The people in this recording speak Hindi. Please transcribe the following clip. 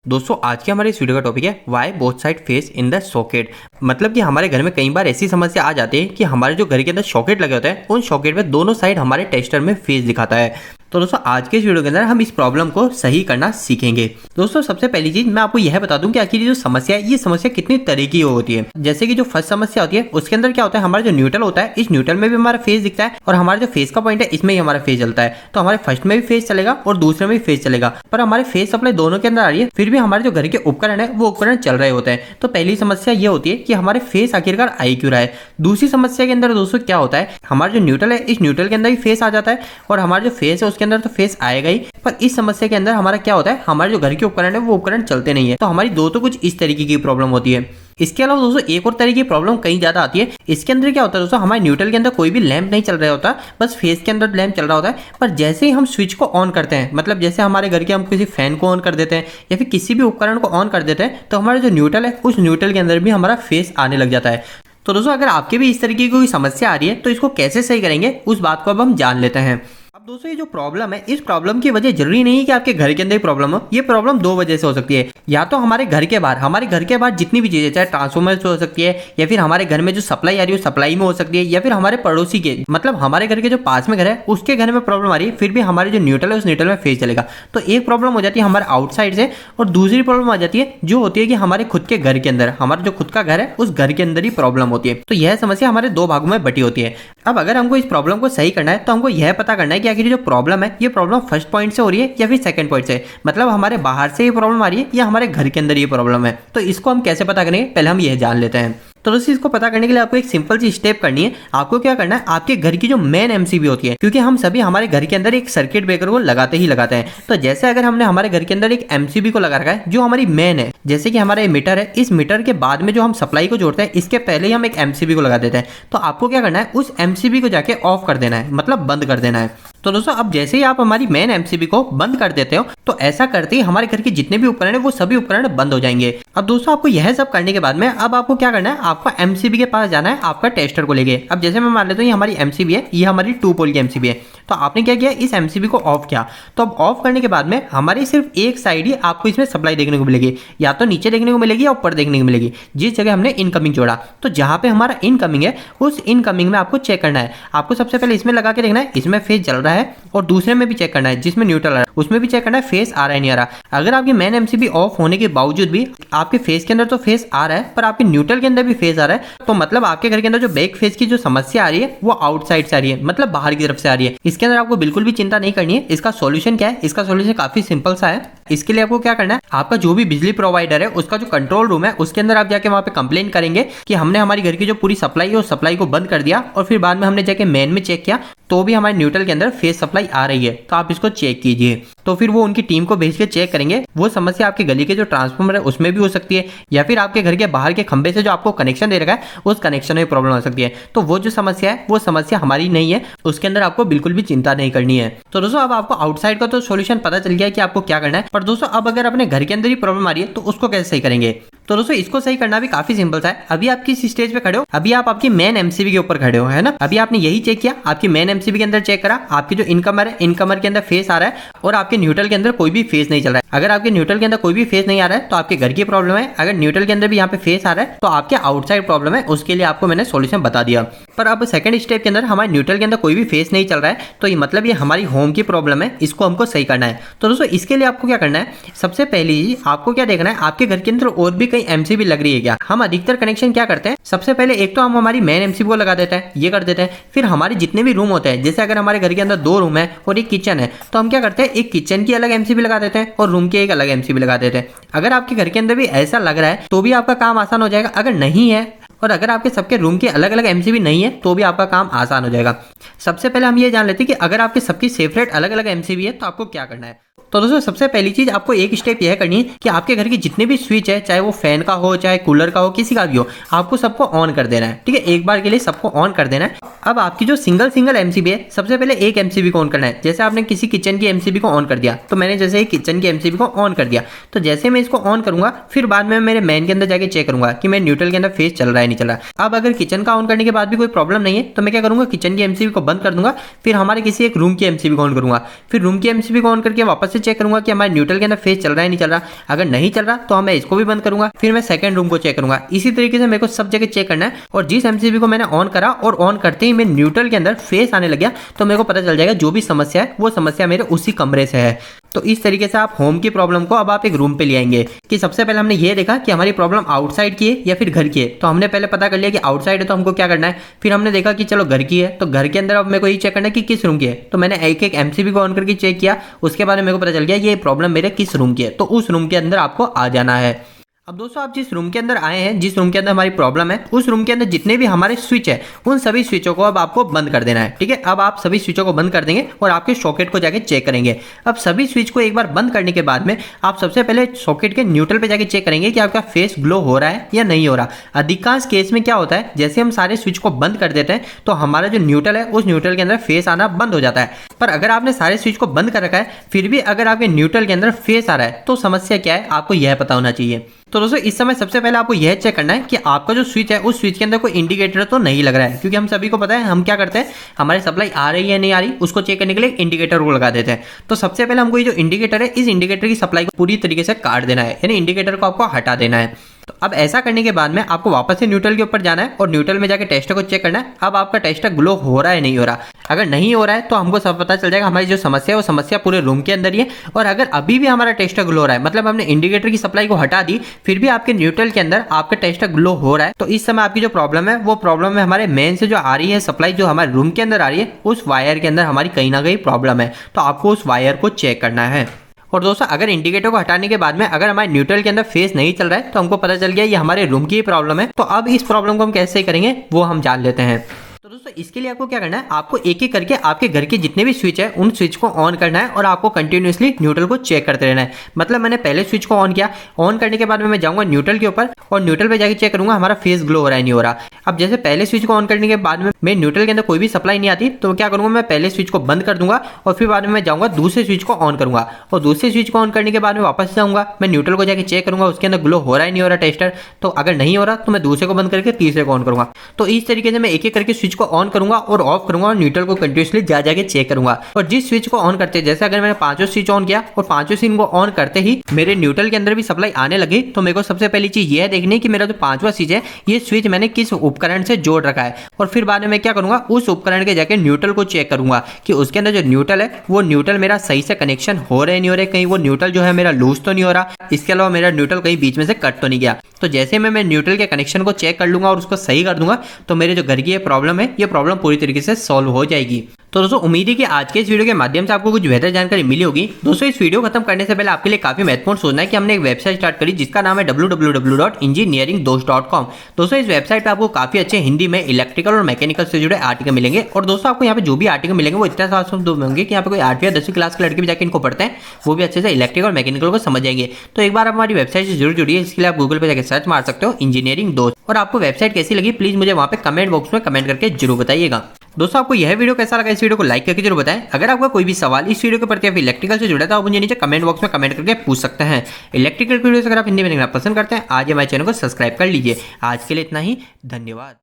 दोस्तों आज के हमारे इस वीडियो का टॉपिक है why both side face in the socket. मतलब कि हमारे घर में कई बार ऐसी समस्या आ जाती है कि हमारे जो घर के अंदर सॉकेट लगे होते हैं उन सॉकेट में दोनों साइड हमारे टेस्टर में फेस दिखाता है। तो दोस्तों आज के इस वीडियो के अंदर हम इस प्रॉब्लम को सही करना सीखेंगे। दोस्तों सबसे पहली चीज मैं आपको यह बता दूं कि आखिर जो समस्या है ये समस्या कितनी तरह की होती है। जैसे कि जो फर्स्ट समस्या होती है उसके अंदर क्या होता है, हमारा जो न्यूट्रल होता है इस न्यूट्रल में भी हमारा फेस दिखता है और हमारा जो फेस का पॉइंट है इसमें ही हमारा फेस चलता है। तो हमारे फर्स्ट में भी फेस चलेगा और दूसरे में भी फेस चलेगा, पर हमारे फेस सप्लाई दोनों के अंदर आ रही है फिर भी हमारे जो घर के उपकरण है वो उपकरण चल रहे होते हैं। तो पहली समस्या ये होती है कि हमारे फेस आखिरकार आई क्यों रहा है। दूसरी समस्या के अंदर दोस्तों क्या होता है, हमारा जो न्यूट्रल है इस न्यूट्रल के अंदर भी फेस आ जाता है और हमारा जो फेस है उसके अंदर तो फेस आएगा ही, पर इस समस्या के अंदर हमारा क्या होता है, हमारे जो घर के उपकरण है वो उपकरण चलते नहीं है। तो हमारी दो तो कुछ इस तरीके की प्रॉब्लम होती है। इसके अलावा दोस्तों एक और तरह की प्रॉब्लम कहीं ज्यादा आती है। इसके अंदर क्या होता है दोस्तों, हमारे न्यूट्रल के अंदर कोई भी लैंप नहीं चल रहा होता, बस फेस के अंदर लैंप चल रहा होता है। पर जैसे ही हम स्विच को ऑन करते हैं, मतलब जैसे हमारे घर के हम किसी फैन को ऑन कर देते हैं या फिर किसी भी उपकरण को ऑन कर देते हैं, तो हमारा जो न्यूट्रल है उस न्यूट्रल के अंदर भी हमारा फेस आने लग जाता है। तो दोस्तों अगर आपके भी इस तरीके की कोई समस्या आ रही है तो इसको कैसे सही करेंगे उस बात को अब हम जान लेते हैं। अब दोस्तों ये जो प्रॉब्लम है इस प्रॉब्लम की वजह जरूरी नहीं है कि आपके घर के अंदर ही प्रॉब्लम हो। ये प्रॉब्लम दो वजह से हो सकती है, या तो हमारे घर के बाहर जितनी भी चीजें, चाहे ट्रांसफॉर्मर हो सकती है या फिर हमारे घर में जो सप्लाई आ रही है सप्लाई में हो सकती है, या फिर हमारे पड़ोसी के मतलब हमारे घर के जो पास में घर है उसके घर में प्रॉब्लम आ रही है, फिर भी हमारे जो न्यूट्रल है उस न्यूट्रल में फेस चलेगा। तो एक प्रॉब्लम हो जाती है हमारे आउटसाइड से, और दूसरी प्रॉब्लम आ जाती है जो होती है कि हमारे खुद के घर के अंदर, हमारा जो खुद का घर है उस घर के अंदर ही प्रॉब्लम होती है। तो यह समस्या हमारे दो भागों में बटी होती है। अब अगर हमको इस प्रॉब्लम को सही करना है तो हमको यह पता करना है कि आखिर जो प्रॉब्लम है ये प्रॉब्लम फर्स्ट पॉइंट से हो रही है या फिर सेकंड पॉइंट से, मतलब हमारे बाहर से ये प्रॉब्लम आ रही है या हमारे घर के अंदर ये प्रॉब्लम है। तो इसको हम कैसे पता करेंगे, पहले हम यह जान लेते हैं। तो दोस्तों इसको पता करने के लिए आपको एक सिंपल सी स्टेप करनी है। आपको क्या करना है, आपके घर की जो मेन एमसीबी होती है, क्योंकि हम सभी हमारे घर के अंदर एक सर्किट ब्रेकर को लगाते ही लगाते हैं। तो जैसे अगर हमने हमारे घर के अंदर एक एमसीबी को लगा रखा है जो हमारी मेन है, जैसे कि हमारा मीटर है, इस मीटर के बाद में जो हम सप्लाई को जोड़ते हैं इसके पहले ही हम एक एमसीबी को लगा देते हैं। तो आपको क्या करना है, उस एमसीबी को जाके ऑफ कर देना है, मतलब बंद कर देना है। तो दोस्तों अब जैसे ही आप हमारी मेन एमसीबी को बंद कर देते हो तो ऐसा करते ही हमारे घर के जितने भी उपकरण है वो सभी उपकरण बंद हो जाएंगे। अब दोस्तों आपको यह सब करने के बाद में अब आपको क्या करना है, आपको एमसीबी के पास जाना है आपका टेस्टर को लेके। अब जैसे मैं मान लेता हूँ ये हमारी एमसीबी है, ये हमारी 2 पोल की एमसीबी है। तो आपने क्या किया, इस एमसीबी को ऑफ किया। तो अब ऑफ करने के बाद में हमारी सिर्फ एक साइड ही आपको इसमें सप्लाई देखने को मिलेगी, या तो नीचे देखने को मिलेगी या ऊपर देखने को मिलेगी, जिस जगह हमने इनकमिंग जोड़ा। तो जहां पे हमारा इनकमिंग है उस इनकमिंग में आपको चेक करना है। आपको सबसे पहले इसमें लगा के देखना है इसमें फेस जल रहा है, और दूसरे में भी चेक करना है जिसमें न्यूट्रल आ रहा है उसमें भी चेक करना है फेस आ रहा है नहीं आ रहा। अगर आपकी मेन एमसीबी ऑफ होने के बावजूद भी आपके फेस के अंदर तो फेस आ रहा है पर आपके न्यूट्रल के अंदर भी फेस आ रहा है, तो मतलब आपके घर के अंदर जो बैक फेस की जो समस्या आ रही है वो आउटसाइड से आ रही है, मतलब बाहर की तरफ से आ रही है। इसके अंदर आपको बिल्कुल भी चिंता नहीं करनी है। इसका सॉल्यूशन क्या है, इसका सॉल्यूशन काफी सिंपल सा है। इसके लिए आपको क्या करना है, आपका जो भी बिजली प्रोवाइडर है उसका जो कंट्रोल रूम है उसके अंदर आप जाके वहां पे कंप्लेन करेंगे कि हमने हमारी घर की जो पूरी सप्लाई है उस सप्लाई को बंद कर दिया, और फिर बाद में हमने जाके मेन में चेक किया तो भी हमारे न्यूट्रल के अंदर फेस सप्लाई आ रही है, तो आप इसको चेक कीजिए। तो फिर वो उनकी टीम को भेज के चेक करेंगे। वो समस्या आपके गली के जो ट्रांसफार्मर है उसमें भी हो सकती है, या फिर आपके घर के बाहर के खंबे से जो आपको कनेक्शन दे रखा है उस कनेक्शन में प्रॉब्लम हो सकती है। तो वो जो समस्या है वो समस्या हमारी नहीं है, उसके अंदर आपको बिल्कुल भी चिंता नहीं करनी है। तो दोस्तों अब आपको आउटसाइड का तो सोल्यूशन पता चल गया है कि आपको क्या करना है, पर दोस्तों अब अगर अपने घर के अंदर ही प्रॉब्लम आ रही है तो उसको कैसे सही करेंगे। तो दोस्तों इसको सही करना भी काफी सिंपल सा है। अभी आप किस स्टेज पे खड़े हो, अभी आप आपकी मेन एमसीबी के ऊपर खड़े हो, है ना। अभी आपने यही चेक किया, आपकी मेन एमसीबी के अंदर चेक करा, आपकी जो इनकमर है इनकमर के अंदर फेस आ रहा है और आपके न्यूट्रल के अंदर कोई भी फेस नहीं चल रहा है। अगर आपके न्यूट्रल के अंदर कोई भी फेस नहीं आ रहा है तो आपके घर की प्रॉब्लम है। अगर न्यूट्रल के अंदर भी यहाँ पे फेस आ रहा है तो आपके आउटसाइड प्रॉब्लम है, उसके लिए आपको मैंने सोल्यूशन बता दिया। पर अब सेकंड स्टेप के अंदर हमारे न्यूट्रल के अंदर कोई भी फेस नहीं चल रहा है, तो ये मतलब ये हमारी होम की प्रॉब्लम है, इसको हमको सही करना है। तो दोस्तों इसके लिए आपको क्या करना है, सबसे पहले आपको क्या देखना है, आपके घर के अंदर और भी कई एमसीबी लग रही है क्या। हम अधिकतर कनेक्शन क्या करते हैं, सबसे पहले एक तो हम हमारी मेन एमसीबी को लगा देते हैं, ये कर देते हैं। फिर हमारे जितने भी रूम होते हैं, जैसे अगर हमारे घर के अंदर 2 रूम है और एक किचन है, तो हम क्या करते हैं एक किचन की अलग एमसीबी लगा देते हैं और रूम की एक अलग एमसीबी लगा देते हैं। अगर आपके घर के अंदर भी ऐसा लग रहा है तो भी आपका काम आसान हो जाएगा। अगर नहीं है और अगर आपके सबके रूम के अलग अलग एमसीबी नहीं है तो भी आपका काम आसान हो जाएगा। सबसे पहले हम ये जान लेते हैं कि अगर आपके सबकी सेपरेट अलग अलग एमसीबी है तो आपको क्या करना है। तो दोस्तों सबसे पहली चीज आपको एक स्टेप यह करनी है कि आपके घर के जितने भी स्विच है, चाहे वो फैन का हो चाहे कूलर का हो किसी का भी हो, आपको सबको ऑन कर देना है। ठीक है, एक बार के लिए सबको ऑन कर देना है। अब आपकी जो सिंगल एमसीबी है, सबसे पहले एक एमसीबी को ऑन करना है। जैसे आपने किसी किचन की एमसीबी को ऑन कर दिया, तो मैंने जैसे किचन की एमसीबी को ऑन कर दिया, तो जैसे मैं इसको ऑन करूंगा फिर बाद में मेरे मेन के अंदर जाके चेक करूंगा कि मेरे न्यूट्रल के अंदर फेस चल रहा है नहीं चल रहा। अब अगर किचन का ऑन करने के बाद भी कोई प्रॉब्लम नहीं है तो मैं क्या करूंगा, किचन की एमसीबी को बंद कर दूंगा, फिर हमारे किसी एक रूम की एमसीबी को ऑन करूंगा, फिर रूम की एमसीबी को ऑन करके वापस से चेक करूंगा कि हमारे न्यूट्रल के अंदर फेज चल रहा है नहीं चल रहा। अगर नहीं चल रहा तो मैं इसको भी बंद करूंगा, फिर मैं सेकंड रूम को चेक करूंगा। इसी तरीके से मेरे को सब जगह चेक करना है। और जिस एमसीबी को मैंने ऑन करा और ऑन करते ही मैं न्यूट्रल के अंदर फेस आने लग गया तो मेरे को पता चल जाएगा जो भी समस्या है वो समस्या मेरे उसी कमरे से है। तो इस तरीके से आप होम की प्रॉब्लम को अब आप एक रूम पे ले आएंगे कि सबसे पहले हमने ये देखा कि हमारी प्रॉब्लम आउटसाइड की है या फिर घर की है। तो हमने पहले पता कर लिया कि आउटसाइड है तो हमको क्या करना है। फिर हमने देखा कि चलो घर की है तो घर के अंदर अब मेरे को ये चेक करना है कि किस रूम की है। तो मैंने एक एक एमसीबी को ऑन करके चेक किया, उसके बाद मेरे को पता चल गया ये प्रॉब्लम मेरे किस रूम की है। तो उस रूम के अंदर आपको आ जाना है। अब दोस्तों आप जिस रूम के अंदर आए हैं, जिस रूम के अंदर हमारी प्रॉब्लम है, उस रूम के अंदर जितने भी हमारे स्विच है उन सभी स्विचों को अब आपको बंद कर देना है। ठीक है, अब आप सभी स्विचों को बंद कर देंगे और आपके सॉकेट को जाके चेक करेंगे। अब सभी स्विच को एक बार बंद करने के बाद में आप सबसे पहले सॉकेट के न्यूट्रल पे जाके चेक करेंगे कि आपका फेस ग्लो हो रहा है या नहीं हो रहा। अधिकांश केस में क्या होता है, जैसे हम सारे स्विच को बंद कर देते हैं तो हमारा जो न्यूट्रल है उस न्यूट्रल के अंदर फेस आना बंद हो जाता है। पर अगर आपने सारे स्विच को बंद कर रखा है फिर भी अगर आपके न्यूट्रल के अंदर फेस आ रहा है तो समस्या क्या है आपको यह पता होना चाहिए। तो दोस्तों इस समय सबसे पहले आपको यह चेक करना है कि आपका जो स्विच है उस स्विच के अंदर कोई इंडिकेटर तो नहीं लग रहा है। क्योंकि हम सभी को पता है हम क्या करते हैं, हमारी सप्लाई आ रही है नहीं आ रही उसको चेक करने के लिए इंडिकेटर को लगा देते हैं। तो सबसे पहले हमको ये जो इंडिकेटर है इस इंडिकेटर की सप्लाई को पूरी तरीके से काट देना है, यानी इंडिकेटर को आपको हटा देना है। तो अब ऐसा करने के बाद में आपको वापस से न्यूट्रल के ऊपर जाना है और न्यूट्रल में जाकर टेस्टर को चेक करना है। अब आपका टेस्टर ग्लो हो रहा है नहीं हो रहा। अगर नहीं हो रहा है तो हमको सब पता चल जाएगा हमारी जो समस्या है वो समस्या पूरे रूम के अंदर ही है। और अगर अभी भी हमारा टेस्टर ग्लो हो रहा है, मतलब हमने इंडिकेटर की सप्लाई को हटा दी फिर भी आपके न्यूट्रल के अंदर आपका टेस्टर ग्लो हो रहा है, तो इस समय आपकी जो प्रॉब्लम है वो प्रॉब्लम है हमारे मेन से जो आ रही है सप्लाई, जो हमारे रूम के अंदर आ रही है उस वायर के अंदर हमारी कहीं ना कहीं प्रॉब्लम है। तो आपको उस वायर को चेक करना है। और दोस्तों अगर इंडिकेटर को हटाने के बाद में अगर हमारे न्यूट्रल के अंदर फेस नहीं चल रहा है तो हमको पता चल गया ये हमारे रूम की प्रॉब्लम है। तो अब इस प्रॉब्लम को हम कैसे करेंगे वो हम जान लेते हैं। तो दोस्तों इसके लिए आपको क्या करना है, आपको एक एक करके आपके घर के जितने भी स्विच है उन स्विच को ऑन करना है और आपको कंटिन्यूअसली न्यूट्रल को चेक करते रहना है। मतलब मैंने पहले स्विच को ऑन किया, ऑन करने के बाद में मैं जाऊंगा न्यूट्रल के ऊपर और न्यूट्रल पे जाके चेक करूंगा हमारा फेस ग्लो हो रहा है नहीं हो रहा। अब जैसे पहले स्विच को ऑन करने के बाद में मैं न्यूट्रल के अंदर कोई भी सप्लाई नहीं आती तो क्या करूंगा, मैं पहले स्विच को बंद कर दूंगा और फिर बाद में मैं जाऊंगा दूसरे स्विच को ऑन करूंगा और दूसरे स्विच को ऑन करने के बाद में वापस जाऊंगा, मैं न्यूट्रल को जाके चेक करूंगा उसके अंदर ग्लो हो रहा है नहीं हो रहा टेस्टर। तो अगर नहीं हो रहा तो मैं दूसरे को बंद करके तीसरे को ऑन करूंगा। तो इस तरीके से मैं एक एक करके स्विच को ऑन करूंगा और ऑफ करूंगा और न्यूट्रल को कंटिन्यूअसली जाके चेक करूंगा। और जिस स्विच को ऑन करते जैसे अगर मैंने पांचों स्विच ऑन किया और पांचों स्विच को ऑन करते ही मेरे न्यूट्रल के अंदर भी सप्लाई आने लगी तो मेरे को सबसे पहली चीज यह देखनी कि मेरा जो पांचवा स्विच है ये स्विच मैंने किस उपकरण से जोड़ रखा है। और फिर बाद में मैं क्या करूंगा, उस उपकरण के जाके न्यूट्रल को चेक करूंगा कि उसके अंदर जो न्यूट्रल है वो न्यूट्रल मेरा सही से कनेक्शन हो रहे नहीं हो रहे, कहीं वो न्यूट्रल जो है मेरा लूज तो नहीं हो रहा, इसके अलावा मेरा न्यूट्रल कहीं बीच में से कट तो नहीं गया। तो जैसे मैं न्यूट्रल के कनेक्शन को चेक कर लूंगा और उसको सही कर दूंगा तो मेरे जो घर की ये प्रॉब्लम है ये प्रॉब्लम पूरी तरीके से सॉल्व हो जाएगी। तो दोस्तों उम्मीद है कि आज के इस वीडियो के माध्यम से आपको कुछ बेहतर जानकारी मिली होगी। दोस्तों इस वीडियो खत्म करने से पहले आपके लिए काफी महत्वपूर्ण सोचना है कि हमने एक वेबसाइट स्टार्ट करी जिसका नाम है www.engineeringdost.com। दोस्तों इस वेबसाइट पे आपको काफी अच्छे हिंदी में इलेक्ट्रिकल और मैकेनिकल से जुड़े आर्टिकल मिलेंगे। और दोस्तों आपको यहाँ पे जो भी आर्टिकल मिलेंगे वो इतना साफ होंगे कि यहाँ पे कोई 8वीं या 10वीं क्लास के लड़के भी जाकर इनको पढ़ते हैं वो भी अच्छे से इलेक्ट्रिकल और मैकेनिकल को समझ जाएंगे। तो एक बार आप हमारी वेबसाइट से जरूर जुड़िए। इसके लिए आप गूगल पे जाकर सर्च मार सकते हो इंजीनियरिंग दोस्त। और आपको वेबसाइट कैसी लगी प्लीज मुझे वहाँ पे कमेंट बॉक्स में कमेंट करके जरूर बताइएगा। दोस्तों आपको यह वीडियो कैसा लगा, इस वीडियो को लाइक करके जरूर बताएं। अगर आपका कोई भी सवाल इस वीडियो के प्रति या इलेक्ट्रिकल से जुड़ा है तो आप मुझे नीचे कमेंट बॉक्स में कमेंट करके पूछ सकते हैं। इलेक्ट्रिकल वीडियोस अगर आप हिंदी में देखना पसंद करते हैं आज हमारे चैनल को सब्सक्राइब कर लीजिए। आज के लिए इतना ही, धन्यवाद।